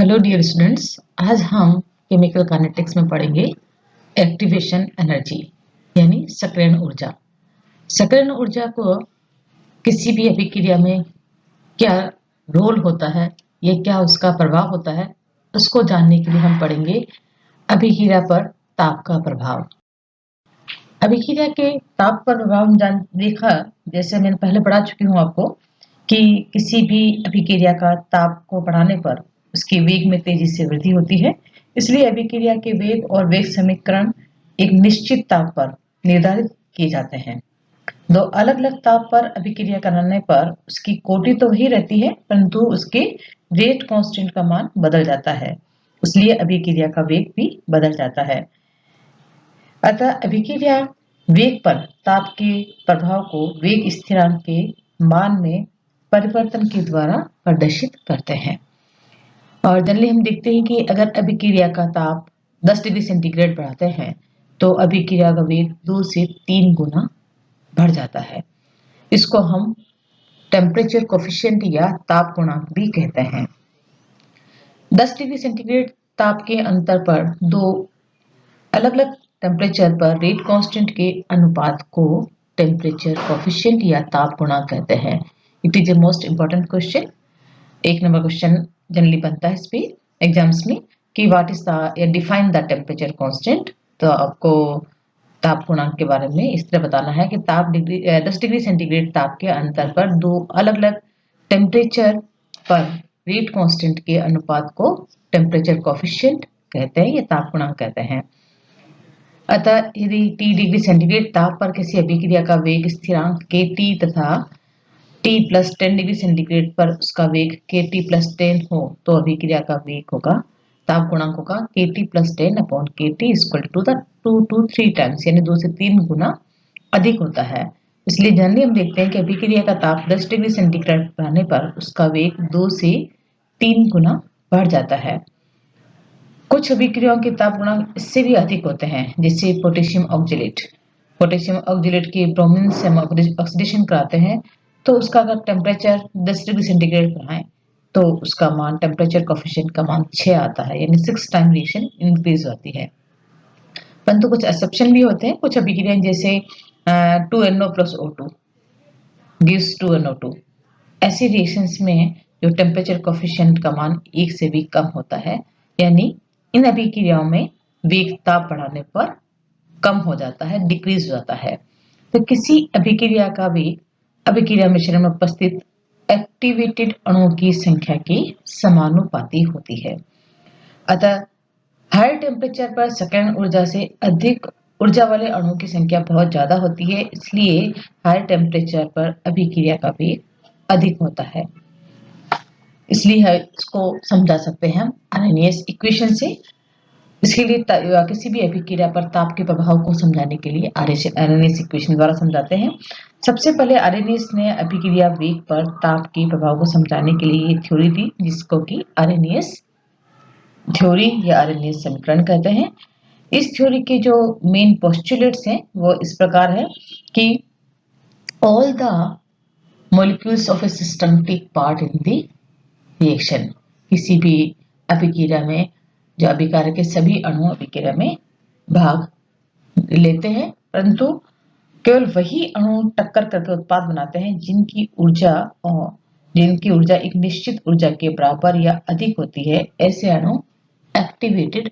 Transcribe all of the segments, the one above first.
Hello dear students. आज हम chemical kinetics में पढ़ेंगे एक्टिवेशन एनर्जी यानी सक्रियण ऊर्जा। सक्रियण ऊर्जा को किसी भी अभिक्रिया में क्या रोल होता है या क्या उसका प्रभाव होता है, उसको जानने के लिए हम पढ़ेंगे अभिक्रिया पर ताप का प्रभाव। अभिक्रिया के ताप पर प्रभाव हम देखा, जैसे मैंने पहले पढ़ा चुकी हूँ आपको कि किसी भी अभिक्रिया का ताप को बढ़ाने पर उसके वेग में तेजी से वृद्धि होती है। इसलिए अभिक्रिया के वेग और वेग समीकरण एक निश्चित ताप पर निर्धारित किए जाते हैं। दो अलग अलग ताप पर अभिक्रिया कराने पर उसकी कोटि तो वही रहती है, परंतु उसके रेट कांस्टेंट का मान बदल जाता है, इसलिए अभिक्रिया का वेग भी बदल जाता है। अतः अभिक्रिया वेग पर ताप के प्रभाव को वेग स्थिरांक के मान में परिवर्तन के द्वारा प्रदर्शित करते हैं। और जनरली हम देखते हैं कि अगर अभिक्रिया का ताप 10 डिग्री सेंटीग्रेड बढ़ाते हैं तो अभिक्रिया का वेग 2 से 3 गुना बढ़ जाता है। इसको हम टेम्परेचर कोफिशिएंट या ताप गुणांक भी कहते हैं। 10 डिग्री सेंटीग्रेड ताप के अंतर पर दो अलग अलग टेम्परेचर पर रेट कांस्टेंट के अनुपात को टेम्परेचर कोफिशिएंट या ताप गुणांक कहते हैं। It is a most important question. 1 number question generally बनता है इस पे एग्जाम्स में कि what is the define the temperature constant. तो आपको ताप गुणांक के बारे में इस तरह बताना है कि 10 डिग्री सेंटीग्रेड ताप के अंतर पर दो अलग अलग टेम्परेचर पर रेट कांस्टेंट के अनुपात को टेम्परेचर कोफिशिएंट कहते हैं या ताप गुणांक कहते हैं। अतः यदि T डिग्री सेंटीग्रेड ताप पर किसी अभिक्रिया का वेग स्थिरांक KT तथा T प्लस 10 डिग्री सेंटीग्रेड पर उसका वेग KT प्लस 10 हो तो अभिक्रिया का वेग होगा, ताप गुणांक होगा KT plus 10 upon KT equal to the 2 to 3 times यानी 2 से 3 गुना अधिक होता है। इसलिए जनरली हम देखते हैं कि अभिक्रिया का ताप 10 डिग्री सेंटीग्रेड बढ़ने पर उसका वेग 2 से 3 गुना बढ़ जाता है। कुछ अभिक्रियाओं के ताप गुणांक इससे भी अधिक होते हैं, जैसे पोटेशियम ऑक्जेलेट। पोटेशियम ऑक्जेलेट के ब्रोमीन से हम ऑक्सीडेशन कराते हैं तो उसका अगर टेम्परेचर 10 डिग्री सेंटीग्रेड बढ़ाएं तो उसका मान टेम्परेचर कोफिशिएंट का मान 6 आता है, यानी 6 टाइम रिएक्शन इंक्रीज होती है। परंतु कुछ एक्सेप्शन भी होते हैं। कुछ अभिक्रियाएं जैसे 2NO plus O2 gives 2NO2, ऐसी रिएक्शंस में जो टेम्परेचर कोफिशिएंट का मान 1 से भी कम होता है, यानी इन अभिक्रियाओं में वेग ताप बढ़ाने पर कम हो जाता है, डिक्रीज हो जाता है। तो किसी अभिक्रिया का वेग अभिक्रिया मिश्रण में उपस्थित एक्टिवेटेड अणुओं की संख्या के समानुपाती होती है। अतः हाई टेम्परेचर पर सक्रियण ऊर्जा से अधिक ऊर्जा वाले अणुओं की संख्या बहुत ज्यादा होती है, इसलिए हाई टेम्परेचर पर अभिक्रिया का वेग अधिक होता है। इसलिए इसको समझा सकते हैं हम आरएनएस इक्वेशन से। इसके लिए किसी भी अभिक्रिया पर ताप के प्रभाव को समझाने के लिए आरएनएस इक्वेशन द्वारा समझाते हैं। सबसे पहले आरएनएस ने अभिक्रिया वेग पर ताप के प्रभाव को समझाने के लिए थ्योरी दी, जिसको कि आरएनएस थ्योरी या आरएनएस समीकरण कहते हैं। इस थ्योरी के जो मेन पोस्टुलेट्स हैं वो इस प्रकार है कि all the molecules of a system take part in the reaction. किसी भी अभिक्रिया में जो अभिक्रिया के सभी अणु अभिक्रिया में भाग लेते हैं, परंतु केवल वही अणु टक्कर करके उत्पाद बनाते हैं जिनकी ऊर्जा एक निश्चित ऊर्जा के बराबर या अधिक होती है। ऐसे अणु एक्टिवेटेड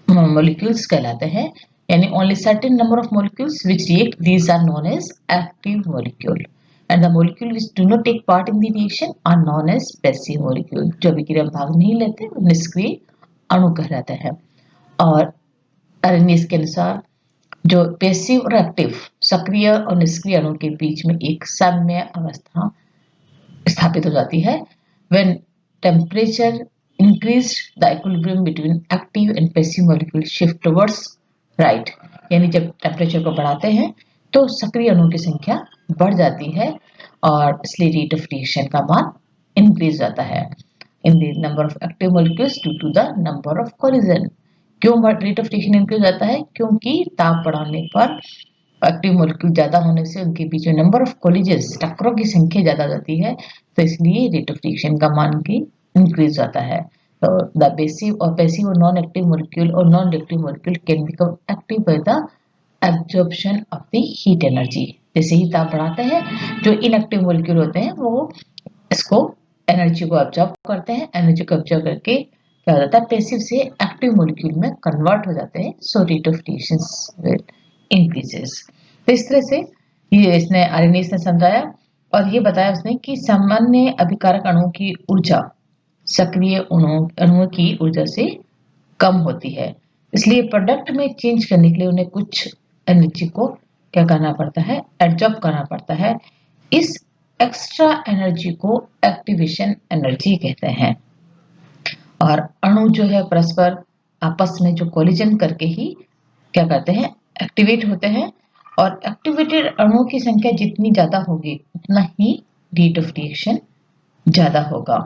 मॉलिक्यूल्स कहलाते हैं, यानी only certain number of molecules which react, these are known as active molecule, and the molecule which do not take part in the reaction are known as passive molecule। जो अभिक्रिया में भाग नहीं लेते वो निष्क्रिय अणु कहलाते हैं। और आरएनएस के अनुसार जो पैसिव और एक्टिव सक्रिय और निष्क्रिय अणु के बीच में एक साम्य अवस्था स्थापित हो जाती है। when temperature increased, the equilibrium between active and passive molecule shift towards right, यानी जब टेम्परेचर को बढ़ाते हैं तो सक्रिय अणुओं की संख्या बढ़ जाती है और इसलिए रेट ऑफ रिएक्शन का मान इंक्रीज जाता है in the number of active molecules due to the number of collision. क्यों रेट ऑफ रिएक्शन इंक्रीज जाता है? क्योंकि ताप बढ़ाने पर एक्टिव मॉलिक्यूल ज्यादा होने से उनके बीच में नंबर ऑफ कोलिजेस टक्करों की संख्या ज्यादा जाती है, तो इसलिए रेट ऑफ रिएक्शन का मान भी इंक्रीज जाता है। So the passive or non-active molecule or non-reactive molecule can become active by the absorption of the heat energy. जैसे ही ताप बढ़ाते हैं, जो इनएक्टिव मोलिक्यूल होते हैं वो इसको एनर्जी को ऑब्जॉर्व करते हैं, एनर्जी को ऑब्जॉर्व करके क्या हो जाता है, पैसिव से एक्टिव मोलिक्यूल में कन्वर्ट हो जाते हैं, so rate of reactions will increases. तो इस तरह से ये इसने आर्हेनियस ने समझाया और ये बताया उसने कि सामान्य अभिकारक अणुओं की ऊर्जा सक्रिय अणुओं की ऊर्जा से कम होती है, इसलिए प्रोडक्ट में चेंज करने के लिए उन्हें कुछ एनर्जी को क्या करना पड़ता है, एब्जॉर्ब करना पड़ता है। इस एक्स्ट्रा एनर्जी को एक्टिवेशन एनर्जी कहते हैं। और अणु जो है परस्पर आपस में जो कोलिजन करके ही क्या करते हैं, एक्टिवेट होते हैं। और एक्टिवेटेड अणुओं की संख्या जितनी ज्यादा होगी उतना ही रेट ऑफ रिएक्शन ज्यादा होगा,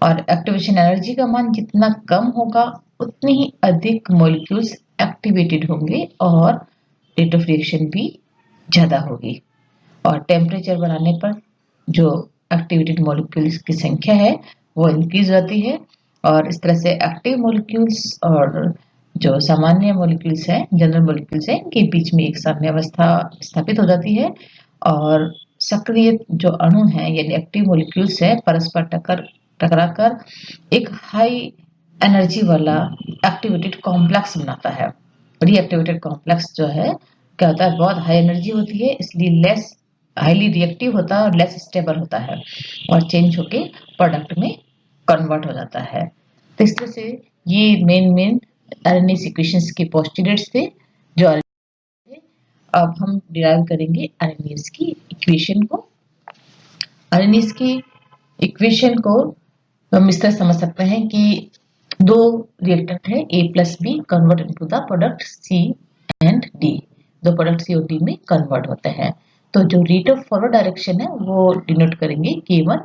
और एक्टिवेशन एनर्जी का मान जितना कम होगा उतनी ही अधिक मॉलिक्यूल्स एक्टिवेटेड होंगे और रेट ऑफ रिएक्शन भी ज्यादा होगी। और टेम्परेचर बढ़ाने पर जो एक्टिवेटेड मॉलिक्यूल्स की संख्या है वो इंक्रीज होती है, और इस तरह से एक्टिव मॉलिक्यूल्स और जो सामान्य मॉलिक्यूल्स हैं, जनरल मॉलिक्यूल्स हैं, इनके बीच में एक साम्यावस्था स्थापित हो जाती है। और सक्रिय जो अणु हैं यानी एक्टिव मॉलिक्यूल्स हैं परस्पर टकराकर एक हाई एनर्जी वाला एक्टिवेटेड कॉम्प्लेक्स बनाता है। और ये एक्टिवेटेड कॉम्प्लेक्स जो है क्या होता है, बहुत हाई एनर्जी होती है, इसलिए लेस हाईली रिएक्टिव होता है और लेस स्टेबल होता है और चेंज होके प्रोडक्ट में कन्वर्ट हो जाता है। तो इस तरह से ये मेन आरएनएस इक्वेशंस के पोस्टुलेट्स थे जो अब हम डिराइव करेंगे आरएनएस की इक्वेशन को। आरएनएस की इक्वेशन को हम इस तरह समझ सकते हैं कि दो रिएक्टेंट है A plus B convert into the product C and D, दो प्रोडक्ट C और D में कन्वर्ट होते हैं। तो जो रेट ऑफ फॉरवर्ड डायरेक्शन है वो डिनोट करेंगे K1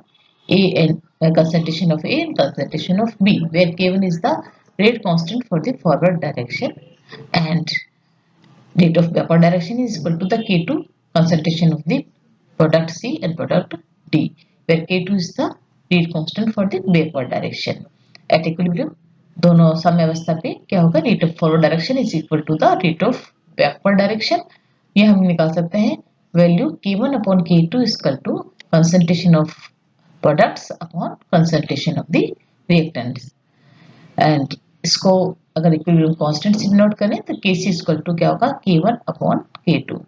A and concentration of A and concentration of B, where K1 is the rate constant for the forward direction and rate of backward direction is equal to the K2 concentration of the product C and product D, where K2 is the rate constant for the backward direction. At equilibrium दोनों साम्यावस्था पे क्या होगा, rate of forward direction is equal to the rate of backward direction. ये हम निकाल सकते हैं value K1 upon K2 is equal to concentration of products upon concentration of the reactants. And इसको अगर इक्विलिब्रियम कांस्टेंट से डिनोट करें तो Kc इज इक्वल टू क्या होगा, K1 अपॉन K2।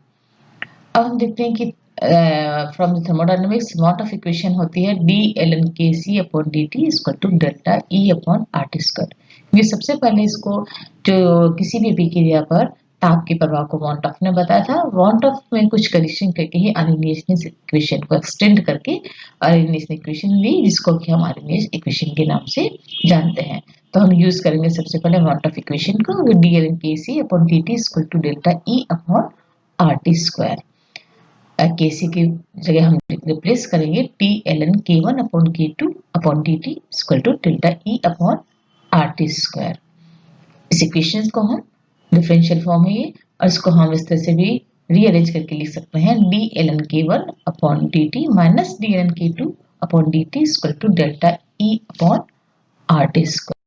अब हम देखते हैं कि from the thermodynamics amount of equation होती है d ln Kc upon dt is equal to delta E upon RT square. ये सबसे पहले इसको जो किसी भी अभिक्रिया पर ताप के प्रभाव को वॉन ऑफ ने बताया था, वॉन ऑफ में कुछ करेक्शन करके ही आर्हेनियस ने इक्वेशन को एक्सटेंड करके आर्हेनियस ने इक्वेशन ली जिसको कि हम आर्हेनियस इक्वेशन के नाम से जानते हैं। तो हम यूज करेंगे सबसे पहले वॉन ऑफ इक्वेशन को, d ln Kc upon dt is equal to delta E upon RT square. Kc की जगह हम रिप्लेस करेंगे t ln K1 upon K2 upon dt equal to delta E upon RT square. इस equation को हम differential form है ये, और इसको हम इस तरह से भी रीअरेंज करके लिख सकते हैं d ln K1 upon dt minus d ln K2 upon dt equal to delta E upon RT square.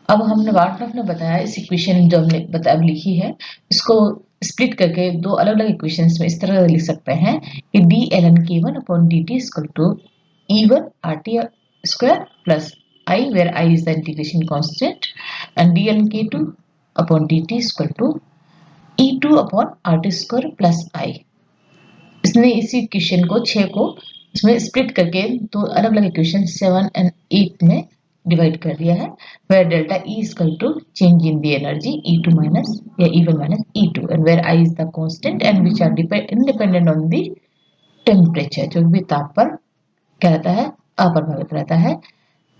अब हमने वार्टनफ ने बताया इस इक्वेशन जो हमने अब लिखी है इसको स्प्लिट करके दो अलग अलग इक्वेशंस में इस तरह लिख सकते हैं कि d ln K1 upon dt equal to E1 RT square plus I where I is the integration constant and d ln K2 upon dt equal to E2 upon RT square plus I। इसने इसी equation को 6 को इसमें split करके दो अलग अलग equation 7 and 8 में डिवाइड कर दिया है, where delta E is equal to change in the energy E2 minus या E1 minus E2 and where I is the constant and which are independent on the temperature, जो भी ताप पर क्या रहता है, अप्रभावित रहता है।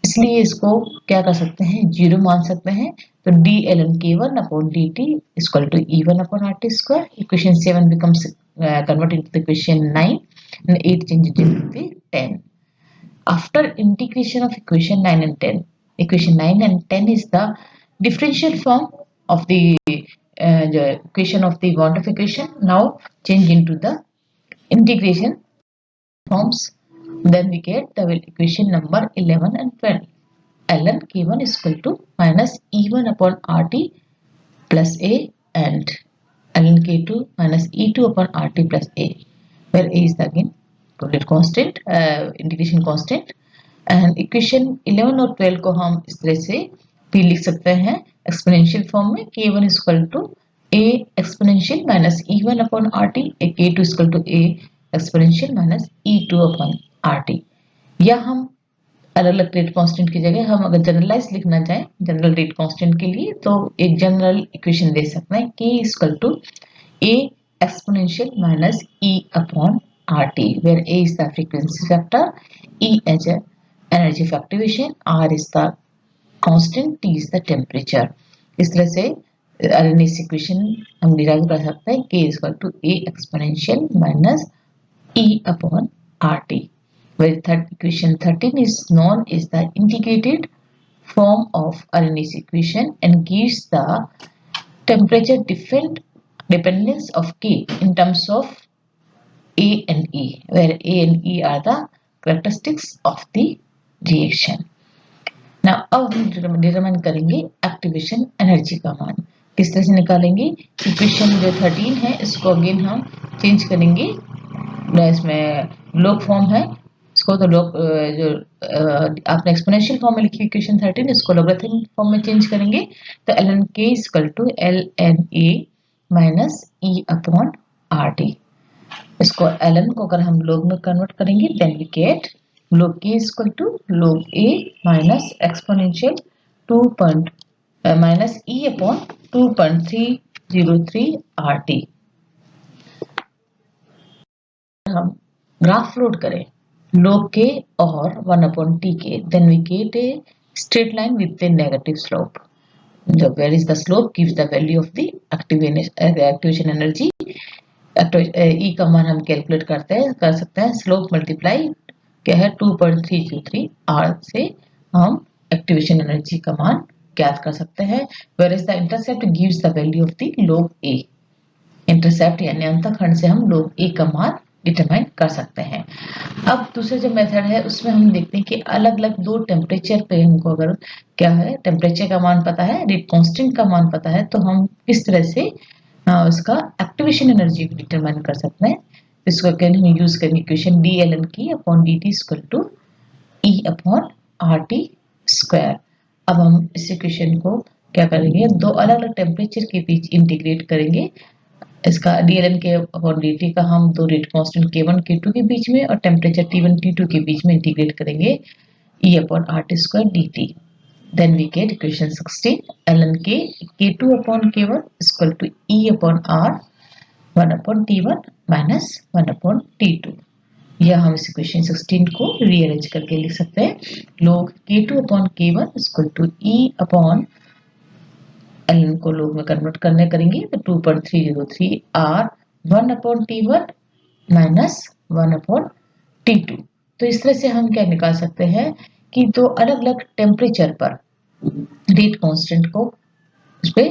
इसलिए इसको क्या कर सकते हैं, जीरो मान सकते हैं। तो d ln K1 upon dt is equal to E1 upon RT square. Equation 7 becomes converted into the equation 9 and 8 changes into the 10. After integration of equation 9 and 10, equation 9 and 10 is the differential form of the equation of the Van der equation. Now change into the integration forms. Then we get the equation number 11 and 12. ln K1 is equal to minus E1 upon RT plus A and ln K2 minus E2 upon RT plus A, where A is again rate constant, integration constant. And equation 11 और 12 को हम इस तरह से भी लिख सकते हैं एक्सपोनेंशियल फॉर्म में, K1 is equal to A exponential minus E1 upon RT, K2 is equal to A exponential minus E2 upon RT। या हम अलग अलग रेट कांस्टेंट की जगह हम अगर जनरलाइज लिखना चाहें जनरल रेट कांस्टेंट के लिए, तो एक जनरल इक्वेशन दे सकते हैं K is equal to A exponential minus E upon RT, where A is the frequency factor, E is a energy fluctuation, R is the constant, T is the temperature। इस तरह से RNS equation हम derive कर सकते हैं K is equal to A exponential minus E upon RT, where equation 13 is known as the integrated form of RNS equation and gives the temperature dependence of K in terms of A and E, where A and E are the characteristics of the reaction। Now अब हम determine करेंगे activation energy का मान। किस तरह से निकालेंगे? Equation जो 13 है इसको अगेन हम चेंज करेंगे, इसमें लॉग फॉर्म है इसको तो लॉग जो आपने एक्सपोनेंशियल फॉर्म में लिखी इक्वेशन 13 इसको लॉगरिथमिक फॉर्म में चेंज करेंगे, तो ln k is equal to ln a minus e upon RT। इसको ln को अगर हम log में कन्वर्ट करेंगे then we get log k is equal to log a minus exponential 2 minus e upon 2.303 RT। हम graph plot करें log k और 1 upon tk, then we get a straight line with a negative slope, where is the slope gives the value of the activation energy। E का मान हम calculate कर सकते हैं slope multiply क्या है 2.323 R से हम एक्टिवेशन एनर्जी का मान ज्ञात कर सकते हैं, where is the intercept gives the value of the log A। Intercept यानी अंतःखंड से हम log A का मान डिटरमाइन कर सकते हैं। अब दूसरा जो मेथड है उसमें हम देखते हैं कि अलग अलग दो टेम्परेचर पे हमको अगर क्या है टेम्परेचर का मान पता है, रेट कांस्टेंट का मान पता है, तो हम किस तरह से उसका एक्टिवेशन एनर्जी को डिटरमाइन कर सकते हैं। इसको अगेन हम यूज करेंगे equation d ln k upon dt equal to e upon RT square. अब हम इस इक्वेशन को क्या करेंगे, दो अलग अलग टेम्परेचर के बीच इंटीग्रेट करेंगे। इसका d ln k upon dt का हम दो रेट कांस्टेंट k1 k2 के बीच में और टेम्परेचर t1 t2 के बीच में इंटीग्रेट करेंगे e upon RT square dt। Then we get equation 16 ln k k2 upon k1 is equal to e upon r 1 upon t1 minus 1 upon t2। यह हम इस equation 16 को रीअरेंज करके लिख सकते हैं log k2 upon k1 is equal to e upon ln को log में कन्वर्ट करने करेंगे तो 2.303 r 1 upon t1 minus 1 upon t2। तो इस तरह से हम क्या निकाल सकते हैं कि दो अलग अलग टेम्परेचर पर रेट कांस्टेंट को उस पे